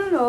Ano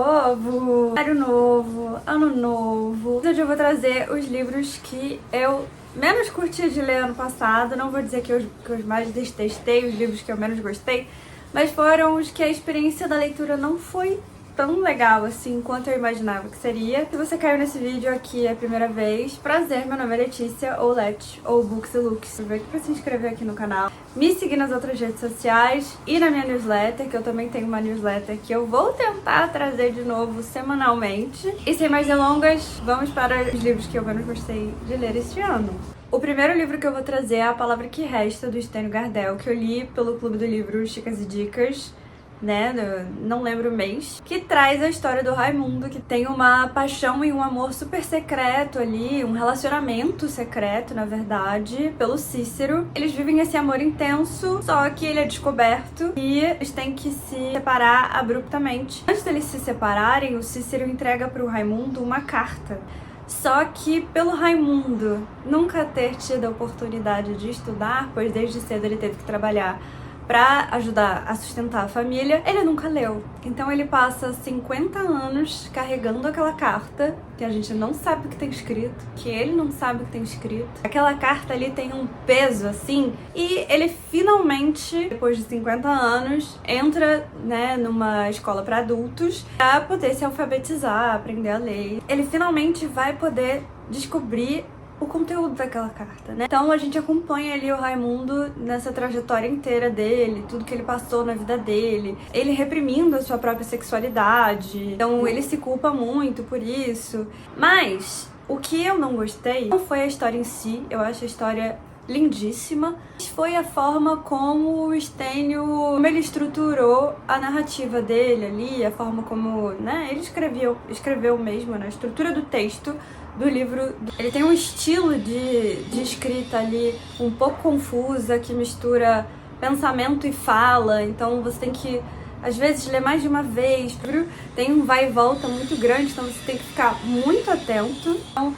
novo, ano novo. Hoje eu vou trazer os livros que eu menos curti de ler ano passado. Não vou dizer que os mais detestei, os livros que eu menos gostei, mas foram os que a experiência da leitura não foi tão legal assim quanto eu imaginava que seria. Se você caiu nesse vídeo aqui a primeira vez, prazer, meu nome é Letícia, ou Let, ou Books e Looks. Vem aqui pra se inscrever aqui no canal, me seguir nas outras redes sociais e na minha newsletter, que eu também tenho uma newsletter que eu vou tentar trazer de novo semanalmente. E sem mais delongas, vamos para os livros que eu menos gostei de ler este ano. O primeiro livro que eu vou trazer é A Palavra que Resta, do Stênio Gardel, que eu li pelo Clube do Livro Dicas e Dicas, né, não lembro o mês, que traz a história do Raimundo, que tem uma paixão e um amor super secreto ali, um relacionamento secreto, na verdade, pelo Cícero. Eles vivem esse amor intenso, só que ele é descoberto e eles têm que se separar abruptamente. Antes deles se separarem, o Cícero entrega para o Raimundo uma carta. Só que pelo Raimundo nunca ter tido a oportunidade de estudar, pois desde cedo ele teve que trabalhar pra ajudar a sustentar a família, ele nunca leu. Então ele passa 50 anos carregando aquela carta, que a gente não sabe o que tem escrito, que ele não sabe o que tem escrito. Aquela carta ali tem um peso, assim, e ele finalmente, depois de 50 anos, entra, né, numa escola pra adultos pra poder se alfabetizar, aprender a ler. Ele finalmente vai poder descobrir o conteúdo daquela carta, né? Então a gente acompanha ali o Raimundo nessa trajetória inteira dele, tudo que ele passou na vida dele, ele reprimindo a sua própria sexualidade, então ele se culpa muito por isso. Mas o que eu não gostei não foi a história em si, eu acho a história lindíssima, mas foi a forma como o Stênio, como ele estruturou a narrativa dele ali, a forma como, né, ele escreveu mesmo, né, a estrutura do texto do livro. Ele tem um estilo de escrita ali um pouco confusa, que mistura pensamento e fala, então você tem que, às vezes, ler mais de uma vez. Tem um vai e volta muito grande, então você tem que ficar muito atento. Então,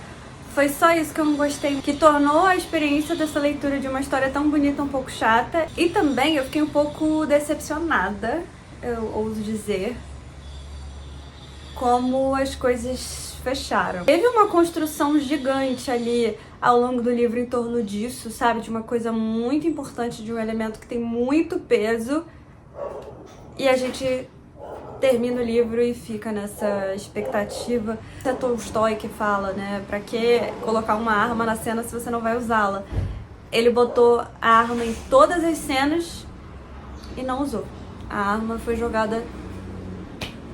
foi só isso que eu não gostei, que tornou a experiência dessa leitura de uma história tão bonita um pouco chata. E também eu fiquei um pouco decepcionada, eu ouso dizer, como as coisas fecharam. Teve uma construção gigante ali ao longo do livro em torno disso, sabe? De uma coisa muito importante, de um elemento que tem muito peso. E a gente termina o livro e fica nessa expectativa. É Tolstói que fala, né? Pra que colocar uma arma na cena se você não vai usá-la? Ele botou a arma em todas as cenas e não usou. A arma foi jogada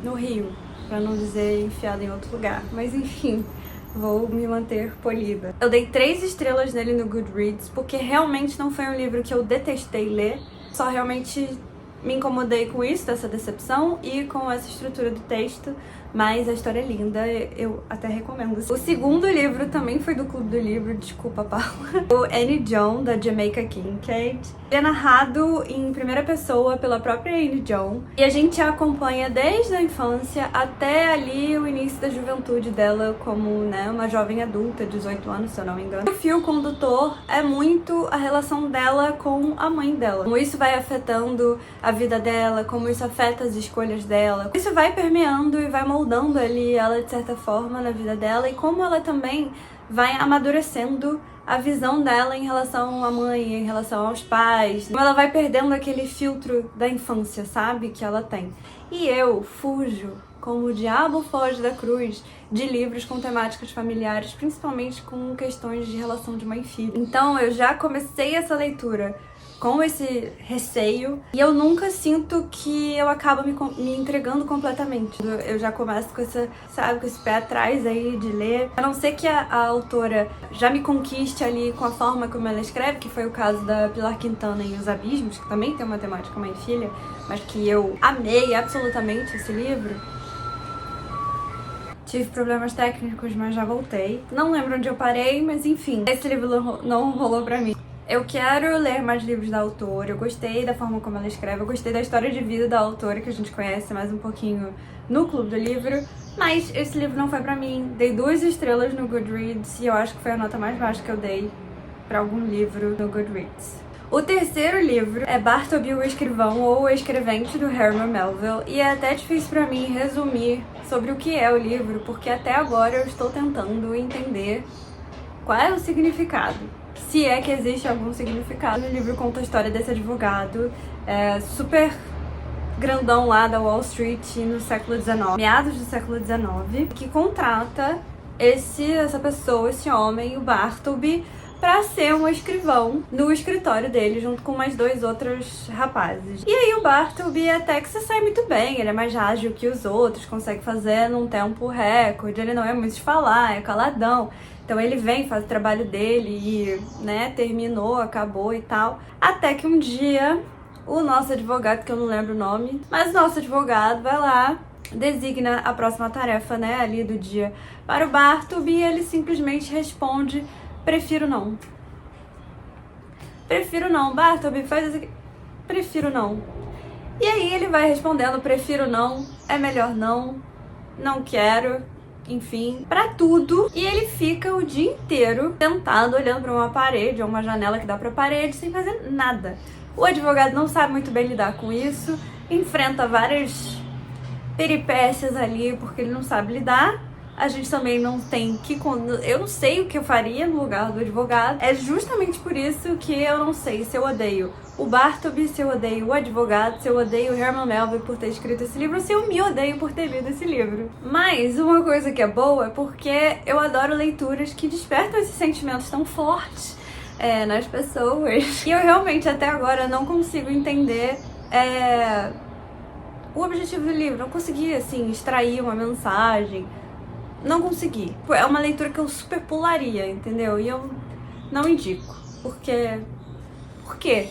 no rio, pra não dizer enfiada em outro lugar. Mas enfim, vou me manter polida. Eu dei 3 estrelas nele no Goodreads, porque realmente não foi um livro que eu detestei ler. Só realmente me incomodei com isso, dessa decepção, e com essa estrutura do texto. Mas a história é linda, eu até recomendo. O segundo livro também foi do Clube do Livro, desculpa, Paula. O Annie John, da Jamaica Kincaid. Ele é narrado em primeira pessoa pela própria Annie John. E a gente a acompanha desde a infância até ali o início da juventude dela como, né, uma jovem adulta, 18 anos, se eu não me engano. O fio condutor é muito a relação dela com a mãe dela. Como isso vai afetando a vida dela, como isso afeta as escolhas dela. Isso vai permeando e vai moldando ali ela de certa forma na vida dela, e como ela também vai amadurecendo a visão dela em relação à mãe, em relação aos pais, como ela vai perdendo aquele filtro da infância, sabe, que ela tem. E eu fujo, como o diabo foge da cruz, de livros com temáticas familiares, principalmente com questões de relação de mãe e filha. Então eu já comecei essa leitura com esse receio, e eu nunca sinto que eu acabo me entregando completamente. Eu já começo com essa, sabe, com esse pé atrás aí de ler. A não ser que a autora já me conquiste ali com a forma como ela escreve, que foi o caso da Pilar Quintana em Os Abismos, que também tem uma temática mãe e filha, mas que eu amei absolutamente esse livro. Tive problemas técnicos, mas já voltei. Não lembro onde eu parei, mas enfim, esse livro não rolou pra mim. Eu quero ler mais livros da autora, eu gostei da forma como ela escreve, eu gostei da história de vida da autora, que a gente conhece mais um pouquinho no Clube do Livro, mas esse livro não foi pra mim. Dei 2 estrelas no Goodreads e eu acho que foi a nota mais baixa que eu dei pra algum livro no Goodreads. O terceiro livro é Bartleby o Escrivão ou o Escrevente do Herman Melville, e é até difícil pra mim resumir sobre o que é o livro, porque até agora eu estou tentando entender qual é o significado, se é que existe algum significado. O livro conta a história desse advogado super grandão lá da Wall Street no século XIX, meados do século XIX, que contrata essa pessoa, esse homem, o Bartleby, pra ser um escrivão no escritório dele, junto com mais 2 outros rapazes. E aí o Bartleby até que se sai muito bem, ele é mais ágil que os outros, consegue fazer num tempo recorde, ele não é muito de falar, é caladão. Então ele vem, faz o trabalho dele e, né, terminou, acabou e tal. Até que um dia, o nosso advogado, que eu não lembro o nome, mas o nosso advogado vai lá, designa a próxima tarefa, né, ali do dia para o Bartleby, e ele simplesmente responde: prefiro não. Prefiro não. Bartleby, faz isso aqui. Prefiro não. E aí ele vai respondendo: prefiro não, é melhor não, não quero, enfim, pra tudo. E ele fica o dia inteiro sentado, olhando pra uma parede ou uma janela que dá pra parede, sem fazer nada. O advogado não sabe muito bem lidar com isso, enfrenta várias peripécias ali porque ele não sabe lidar. A gente também não tem que... Eu não sei o que eu faria no lugar do advogado. É justamente por isso que eu não sei se eu odeio o Bartleby, se eu odeio o advogado, se eu odeio o Herman Melville por ter escrito esse livro, ou se eu me odeio por ter lido esse livro. Mas uma coisa que é boa é porque eu adoro leituras que despertam esses sentimentos tão fortes nas pessoas. E eu realmente até agora não consigo entender o objetivo do livro. Não consegui, assim, extrair uma mensagem. Não consegui. É uma leitura que eu super pularia, entendeu? E eu não indico. Porque... Por quê?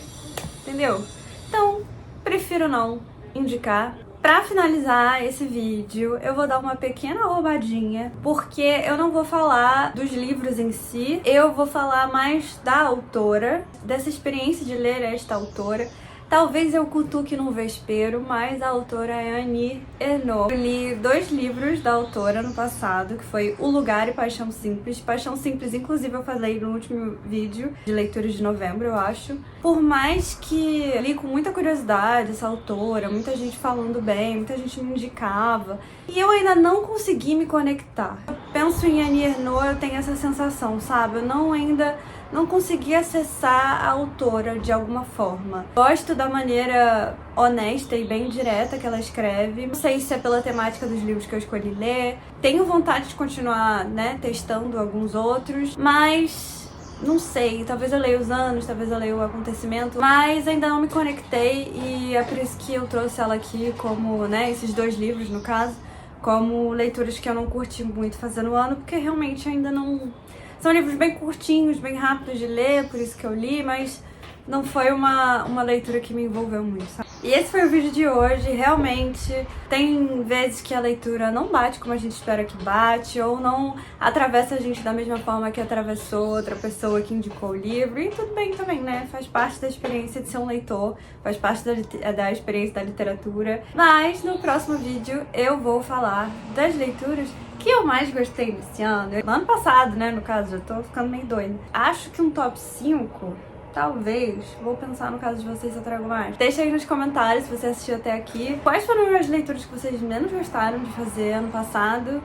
Entendeu? Então, prefiro não indicar. Pra finalizar esse vídeo, eu vou dar uma pequena roubadinha, porque eu não vou falar dos livros em si, eu vou falar mais da autora, dessa experiência de ler esta autora. Talvez eu cutuque num vespeiro, mas a autora é Annie Ernaux. Eu li 2 livros da autora no passado, que foi O Lugar e Paixão Simples. Paixão Simples, inclusive, eu falei no último vídeo de leituras de novembro, eu acho. Por mais que li com muita curiosidade essa autora, muita gente falando bem, muita gente me indicava, e eu ainda não consegui me conectar. Eu penso em Annie Ernaux, eu tenho essa sensação, sabe? Eu ainda não consegui acessar a autora de alguma forma. Gosto da maneira honesta e bem direta que ela escreve. Não sei se é pela temática dos livros que eu escolhi ler. Tenho vontade de continuar, né, testando alguns outros, mas não sei. Talvez eu leia os anos, talvez eu leia o acontecimento, mas ainda não me conectei, e é por isso que eu trouxe ela aqui como, né, esses 2 livros, no caso, como leituras que eu não curti muito fazer no ano, porque realmente ainda não... São livros bem curtinhos, bem rápidos de ler, por isso que eu li, mas não foi uma leitura que me envolveu muito, sabe? E esse foi o vídeo de hoje. Realmente, tem vezes que a leitura não bate como a gente espera que bate, ou não atravessa a gente da mesma forma que atravessou outra pessoa que indicou o livro, e tudo bem também, né? Faz parte da experiência de ser um leitor, faz parte da experiência da literatura. Mas no próximo vídeo eu vou falar das leituras que eu mais gostei desse ano. No ano passado, né, no caso, eu tô ficando meio doida. Acho que um top 5, talvez. Vou pensar no caso de vocês se eu trago mais. Deixa aí nos comentários se você assistiu até aqui. Quais foram as leituras que vocês menos gostaram de fazer ano passado?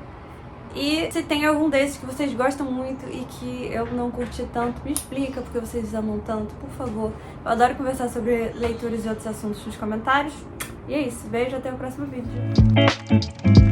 E se tem algum desses que vocês gostam muito e que eu não curti tanto, me explica porque vocês amam tanto, por favor. Eu adoro conversar sobre leituras e outros assuntos nos comentários. E é isso. Beijo, até o próximo vídeo.